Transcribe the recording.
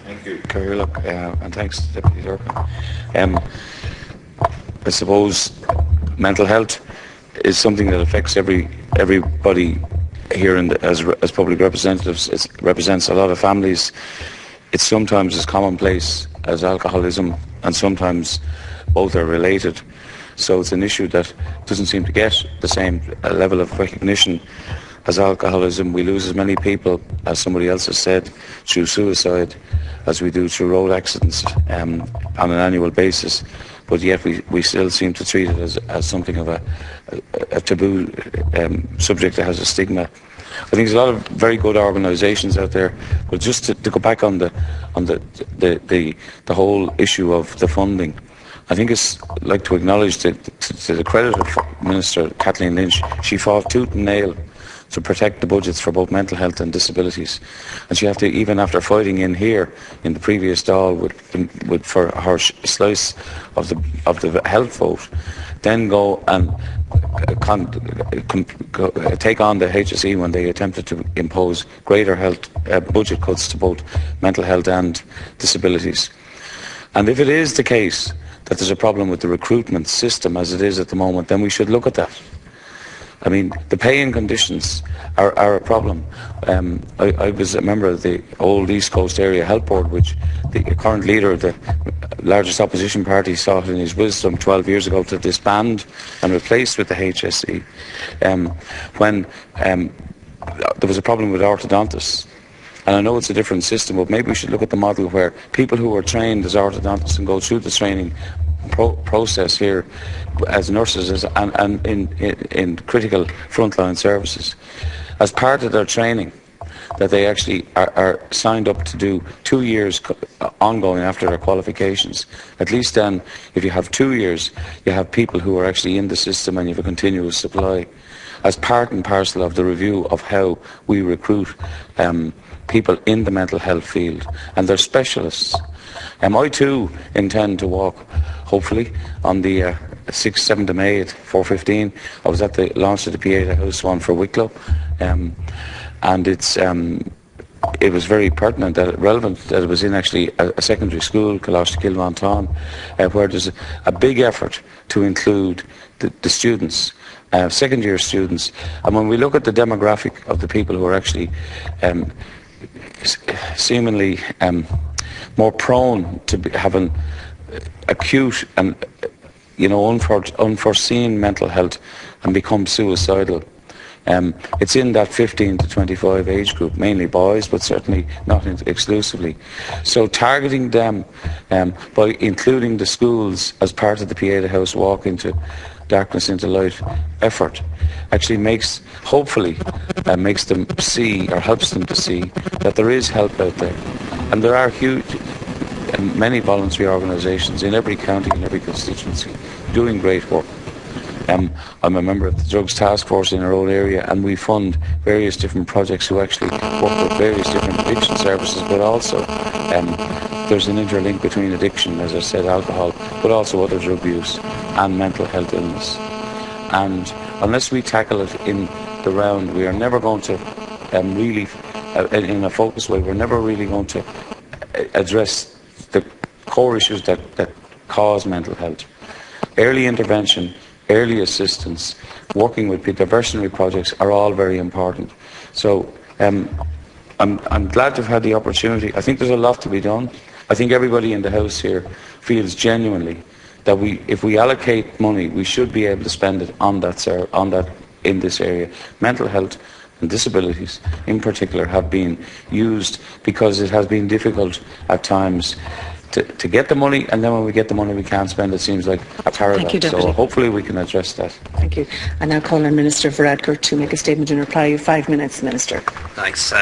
Thank you, Caroluk, and thanks, Deputy Durkin. I suppose mental health is something that affects everybody here as public representatives. It represents a lot of families. It's sometimes as commonplace as alcoholism, and sometimes both are related. So it's an issue that doesn't seem to get the same level of recognition as alcoholism. We lose as many people, as somebody else has said, through suicide as we do through road accidents on an annual basis. But yet we still seem to treat it as something of a taboo subject that has a stigma. I think there's a lot of very good organisations out there, but just to go back on the whole issue of the funding, I think it's like to acknowledge to the credit of Minister Kathleen Lynch. She fought tooth and nail to protect the budgets for both mental health and disabilities, and she had to, even after fighting in here in the previous Dáil for her slice of the health vote, then go and take on the HSE when they attempted to impose greater health budget cuts to both mental health and disabilities. And if it is the case that there's a problem with the recruitment system as it is at the moment, then we should look at that. I mean, the paying conditions are a problem. I was a member of the old East Coast Area Health Board, which the current leader of the largest opposition party sought in his wisdom 12 years ago to disband and replace with the HSE, when there was a problem with orthodontists. And I know it's a different system, but maybe we should look at the model where people who are trained as orthodontists and go through the training process here as nurses and in critical frontline services, as part of their training, that they actually are signed up to do 2 years ongoing after their qualifications. At least then, if you have 2 years, you have people who are actually in the system and you have a continuous supply, as part and parcel of the review of how we recruit people in the mental health field, and they're specialists. I too intend to walk, hopefully, on the 6th, 7th of May at 4:15. I was at the launch of the Pieta House one for Wicklow, and it was very pertinent, relevant that it was in actually a secondary school, Coláiste Kilmontáin, where there's a big effort to include the students, second-year students. And when we look at the demographic of the people who are actually seemingly more prone to having acute and unforeseen mental health and become suicidal, it's in that 15 to 25 age group, mainly boys, but certainly not exclusively. So targeting them by including the schools as part of the Pieta House Walk into Darkness into Light effort actually hopefully makes them see, or helps them to see, that there is help out there. And there are huge and many voluntary organisations in every county and every constituency doing great work. I'm a member of the Drugs Task Force in our own area, and we fund various different projects who actually work with various different addiction services, but also there's an interlink between addiction, as I said, alcohol, but also other drug use and mental health illness. And unless we tackle it in the round, we are never going to really, in a focused way, we're never really going to address the core issues that cause mental health. Early intervention, early assistance, working with diversionary projects are all very important. So I'm glad to have had the opportunity. I think there's a lot to be done. I think everybody in the House here feels genuinely that if we allocate money, we should be able to spend it on that in this area. Mental health and disabilities in particular have been used because it has been difficult at times to get the money, and then when we get the money we can't spend. It seems like a paradox. Thank you, Deputy. So hopefully we can address that. Thank you. I now call on Minister Varadkar to make a statement in reply. You have 5 minutes, Minister. Thanks.